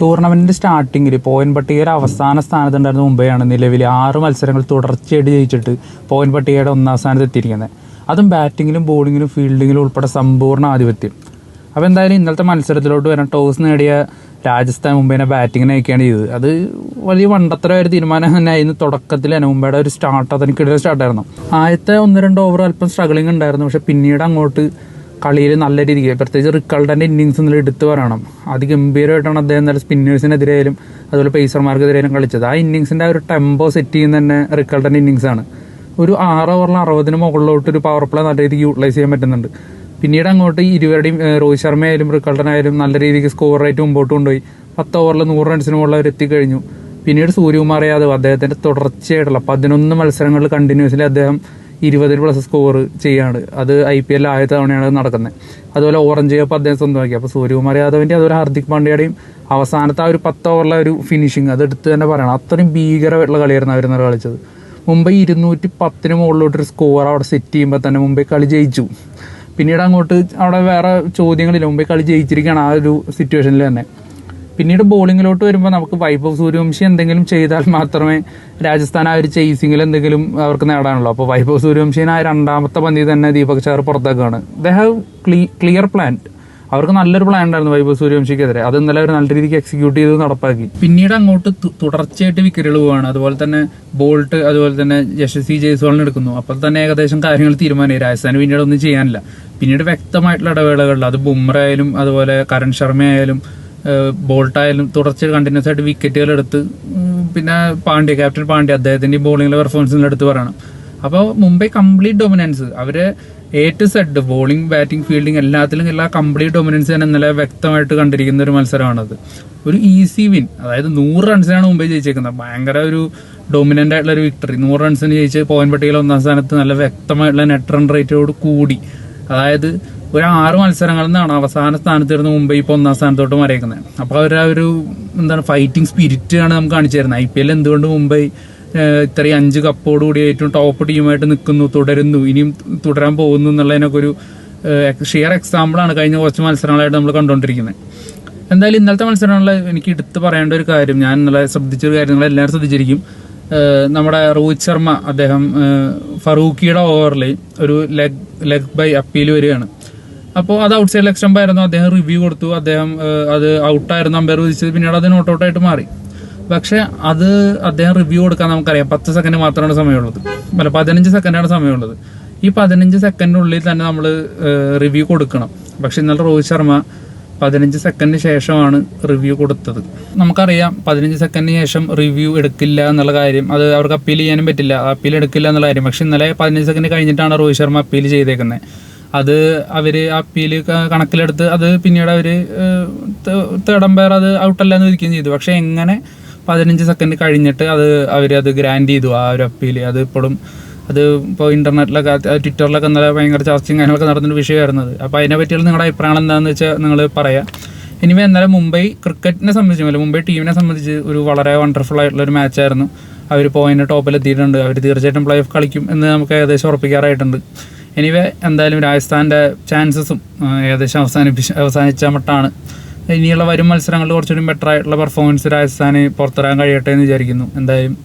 ടൂർണമെന്റിന്റെ സ്റ്റാർട്ടിങ്ങിൽ പോയിന്റ് പട്ടികയുടെ അവസാന സ്ഥാനത്തുണ്ടായിരുന്ന മുംബൈയാണ് നിലവിൽ 6 മത്സരങ്ങൾ തുടർച്ചയായിട്ട് ജയിച്ചിട്ട് പോയിന്റ് പട്ടികയുടെ 1ാം സ്ഥാനത്ത് എത്തിയിരിക്കുന്നത്. അതും ബാറ്റിങ്ങിലും ബോളിങ്ങിലും ഫീൽഡിങ്ങിലും ഉൾപ്പെടെ സമ്പൂർണ്ണ ആധിപത്യം. അപ്പോൾ എന്തായാലും ഇന്നലത്തെ മത്സരത്തിലോട്ട് വരാൻ ടോസ് നേടിയ രാജസ്ഥാൻ മുംബൈനെ ബാറ്റിങ്ങിന് അയക്കുകയാണ് ചെയ്തത്. അത് വലിയ വണ്ടത്തരമായൊരു തീരുമാനം തന്നെ ആയിരുന്നു. തുടക്കത്തിൽ തന്നെ മുംബൈയുടെ ഒരു സ്റ്റാർട്ട് അതിനിക്കിടയിൽ സ്റ്റാർട്ടായിരുന്നു. ആദ്യത്തെ 1-2 ഓവർ അല്പം സ്ട്രഗിളിംഗ് ഉണ്ടായിരുന്നു. പക്ഷെ പിന്നീട് അങ്ങോട്ട് കളിയിൽ നല്ല രീതിക്ക്, പ്രത്യേകിച്ച് റിക്കൾട്ടൻ്റെ ഇന്നിങ്സ് എന്നുള്ള എടുത്തു പറയണം. അതിഗംഭീരമായിട്ടാണ് അദ്ദേഹം നല്ല സ്പിന്നേഴ്സിനെതിരെയായാലും അതുപോലെ പേസർമാർക്കെതിരെയും കളിച്ചത്. ആ ഇന്നിങ്സിൻ്റെ ആ ഒരു ടെമ്പോ സെറ്റ് ചെയ്യുന്ന തന്നെ റിക്കൾട്ടൻ്റെ ഇന്നിങ്സാണ്. ഒരു 6 ഓവറിൽ 60 മുകളിലോട്ട് ഒരു പവർ പ്ലേ നല്ല രീതിക്ക് യൂട്ടിലൈസ് ചെയ്യാൻ പറ്റുന്നുണ്ട്. പിന്നീട് അങ്ങോട്ട് ഇരുവരുടെയും രോഹിത് ശർമ്മയായാലും റിക്കൾട്ടനായാലും നല്ല രീതിക്ക് സ്കോർ റേറ്റ് മുമ്പോട്ട് കൊണ്ടുപോയി. 10 ഓവറിൽ 100 റൺസിന് മുകളിൽ അവർ എത്തിക്കഴിഞ്ഞു. പിന്നീട് സൂര്യകുമാർ യാദവ് അദ്ദേഹത്തിൻ്റെ തുടർച്ചയായിട്ടുള്ള 11 മത്സരങ്ങളിൽ കണ്ടിന്യൂസ്ലി അദ്ദേഹം 20+ സ്കോർ ചെയ്യാണ്. അത് IPL ആദ്യത്തെ തവണയാണ് നടക്കുന്നത്. അതുപോലെ ഓറഞ്ച് കപ്പ് അദ്ദേഹം സ്വന്തമാക്കി. അപ്പോൾ സൂര്യകുമാർ യാദവിൻ്റെ അതുപോലെ ഹാർദിക് പാണ്ഡ്യയുടെയും അവസാനത്തെ ആ ഒരു 10 ഓവറിലെ ഒരു ഫിനിഷിങ് അത് എടുത്ത് തന്നെ പറയണം. അത്രയും ഭീകരമായിട്ടുള്ള കളിയായിരുന്നു അവർ ഇന്നലെ കളിച്ചത്. മുംബൈ 210 മുകളിലോട്ടൊരു സ്കോർ അവിടെ സെറ്റ് ചെയ്യുമ്പോൾ തന്നെ മുംബൈ കളി ജയിച്ചു. പിന്നീട് അങ്ങോട്ട് അവിടെ വേറെ ചോദ്യങ്ങളില്ല, മുംബൈ കളി ജയിച്ചിരിക്കുകയാണ് ആ ഒരു സിറ്റുവേഷനിൽ തന്നെ. പിന്നീട് ബോളിങ്ങിലോട്ട് വരുമ്പോൾ നമുക്ക് വൈഭവ് സൂര്യവംശി എന്തെങ്കിലും ചെയ്താൽ മാത്രമേ രാജസ്ഥാൻ ആ ഒരു ചേസിങ്ങിൽ എന്തെങ്കിലും അവർക്ക് നേടാനുള്ളൂ. അപ്പോൾ വൈഭവ് സൂര്യവംശിനെ ആ 2ാമത്തെ പന്തിൽ തന്നെ ദീപക് ചാർ പുറത്താക്കുകയാണ്. They have clear plan. അവർക്ക് നല്ലൊരു പ്ലാൻ ഉണ്ടായിരുന്നു വൈഭവ് സൂര്യവംശിക്കെതിരെ. അത് ഇന്നലെ അവർ നല്ല രീതിക്ക് എക്സിക്യൂട്ട് ചെയ്ത് നടപ്പാക്കി. പിന്നീട് അങ്ങോട്ട് തുടർച്ചയായിട്ട് വിക്കറ്റുകൾ പോവാണ്. അതുപോലെ തന്നെ ബോൾട്ട് അതുപോലെ തന്നെ യശസ്വി ജയ്സ്വാളിനെ എടുക്കുന്നു. അപ്പോൾ തന്നെ ഏകദേശം കാര്യങ്ങൾ തീരുമാനമായി. രാജസ്ഥാന് പിന്നീട് ഒന്നും ചെയ്യാനില്ല. പിന്നീട് വ്യക്തമായിട്ടുള്ള ഇടവേളകളിൽ അത് ബുംറ ആയാലും അതുപോലെ കരൺ ശർമ്മ ആയാലും ബോൾട്ടായാലും തുടർച്ചയായിട്ട് കണ്ടിന്യൂസ് ആയിട്ട് വിക്കറ്റുകൾ എടുത്ത്, പിന്നെ ക്യാപ്റ്റൻ പാണ്ഡ്യ അദ്ദേഹത്തിൻ്റെ ബോളിങ്ങിലെ പെർഫോമൻസിൽ എടുത്ത് പറയണം. അപ്പോൾ മുംബൈ കംപ്ലീറ്റ് ഡൊമിനൻസ്, അവരെ A to Z bowling batting fielding എല്ലാ കംപ്ലീറ്റ് ഡൊമിനൻസ് തന്നെ ഇന്നലെ വ്യക്തമായിട്ട് കണ്ടിരിക്കുന്ന ഒരു മത്സരമാണത്. ഒരു ഈസി വിൻ, അതായത് 100 റൺസിനാണ് മുംബൈ ജയിച്ചേക്കുന്നത്. ഭയങ്കര ഒരു ഡൊമിനൻ്റ് ആയിട്ടുള്ള ഒരു വിക്ടറി. 100 റൺസിന് ജയിച്ച് പോയിന്റ് പട്ടികയിൽ 1ാം സ്ഥാനത്ത് നല്ല വ്യക്തമായിട്ടുള്ള നെറ്റ് റൺ റേറ്റോട് കൂടി. അതായത് ഒരു 6 മത്സരങ്ങളിൽ നിന്നാണ് അവസാന സ്ഥാനത്ത് വരുന്ന മുംബൈ ഇപ്പോൾ 1ാം സ്ഥാനത്തോട്ട് മറിയിക്കുന്നത്. അപ്പോൾ അവർ ആ ഒരു ഫൈറ്റിംഗ് സ്പിരിറ്റ് ആണ് നമുക്ക് കാണിച്ചു തരുന്നത്. IPL എന്തുകൊണ്ട് മുംബൈ ഇത്രയും 5 കപ്പോടുകൂടി ഏറ്റവും ടോപ്പ് ടീമായിട്ട് നിൽക്കുന്നു, തുടരുന്നു, ഇനിയും തുടരാൻ പോകുന്നു എന്നുള്ളതിനൊക്കെ ഒരു ഷിയർ എക്സാമ്പിളാണ് കഴിഞ്ഞ കുറച്ച് മത്സരങ്ങളായിട്ട് നമ്മൾ കണ്ടുകൊണ്ടിരിക്കുന്നത്. എന്തായാലും ഇന്നലത്തെ മത്സരങ്ങളിൽ എനിക്ക് എടുത്ത് പറയേണ്ട ഒരു കാര്യം, ഞാൻ ഇന്നലെ ശ്രദ്ധിച്ചൊരു കാര്യം നിങ്ങളെല്ലാവരും ശ്രദ്ധിച്ചിരിക്കും. നമ്മുടെ രോഹിത് ശർമ്മ അദ്ദേഹം ഫറൂഖിയുടെ ഓവറിൽ ഒരു ലെഗ് ബൈ അപ്പീൽ വരികയാണ്. അപ്പോൾ അത് ഔട്ട് സൈഡ് ലെഗ് സ്റ്റംപ് ആയിരുന്നു. അദ്ദേഹം റിവ്യൂ കൊടുത്തു. അദ്ദേഹം അത് ഔട്ടായിരുന്നു അമ്പയർ വിധിച്ചത്. പിന്നീട് അത് നോട്ട് ഔട്ടായിട്ട് മാറി. പക്ഷെ അത് അദ്ദേഹം റിവ്യൂ കൊടുക്കാൻ നമുക്കറിയാം 10 സെക്കൻഡ് മാത്രമാണ് സമയമുള്ളത്. 15 സെക്കൻഡാണ് സമയമുള്ളത്. ഈ 15 സെക്കൻഡിനുള്ളിൽ തന്നെ നമ്മൾ റിവ്യൂ കൊടുക്കണം. പക്ഷെ ഇന്നലെ രോഹിത് ശർമ്മ 15 സെക്കൻഡിന് ശേഷമാണ് റിവ്യൂ കൊടുത്തത്. നമുക്കറിയാം 15 സെക്കൻഡിന് ശേഷം റിവ്യൂ എടുക്കില്ല എന്നുള്ള കാര്യം. അത് അവർക്ക് അപ്പീൽ ചെയ്യാനും പറ്റില്ല, അപ്പീൽ എടുക്കില്ല എന്നുള്ള കാര്യം. പക്ഷെ ഇന്നലെ 15 സെക്കൻഡ് കഴിഞ്ഞിട്ടാണ് രോഹിത് ശർമ്മ അപ്പീൽ ചെയ്തേക്കുന്നത്. അത് അവർ അപ്പീൽ കണക്കിലെടുത്ത് അത് പിന്നീട് അവർ തേർഡ് അമ്പയർ അത് ഔട്ടല്ല എന്ന് വിധിക്കുകയും ചെയ്തു. പക്ഷെ എങ്ങനെ 15 സെക്കൻഡ് കഴിഞ്ഞിട്ട് അവരത് ഗ്രാൻഡ് ചെയ്തു ആ ഒരു അപ്പീൽ. അത് ഇപ്പോഴും അത് ഇപ്പോൾ ഇൻ്റർനെറ്റിലൊക്കെ ട്വിറ്ററിലൊക്കെ ഇന്നലെ ഭയങ്കര ചർച്ചയും കാര്യങ്ങളൊക്കെ നടന്നൊരു വിഷയമായിരുന്നത്. അപ്പോൾ അതിനെ പറ്റിയുള്ള നിങ്ങളുടെ അഭിപ്രായം എന്താണെന്ന് വെച്ചാൽ നിങ്ങൾ പറയാം. ഇനിവേ എന്നാലും മുംബൈ ക്രിക്കറ്റിനെ സംബന്ധിച്ച്, മുംബൈ ടീമിനെ സംബന്ധിച്ച് ഒരു വളരെ വണ്ടർഫുൾ ആയിട്ടുള്ളൊരു മാച്ചായിരുന്നു. അവർ പോയിന്റ് ടോപ്പിലെത്തിയിട്ടുണ്ട്. അവർ തീർച്ചയായിട്ടും പ്ലേ ഓഫ് കളിക്കും എന്ന് നമുക്ക് ഏകദേശം ഉറപ്പിക്കാറായിട്ടുണ്ട്. എനിവേ എന്തായാലും രാജസ്ഥാൻ്റെ ചാൻസസും ഏകദേശം അവസാനിച്ച മട്ടാണ്. ഇനിയുള്ള വരും മത്സരങ്ങളിൽ കുറച്ചുകൂടി ബെറ്റർ ആയിട്ടുള്ള പെർഫോമൻസ് രാജസ്ഥാന് പുറത്തിറങ്ങാൻ കഴിയട്ടെ എന്ന് വിചാരിക്കുന്നു. എന്തായാലും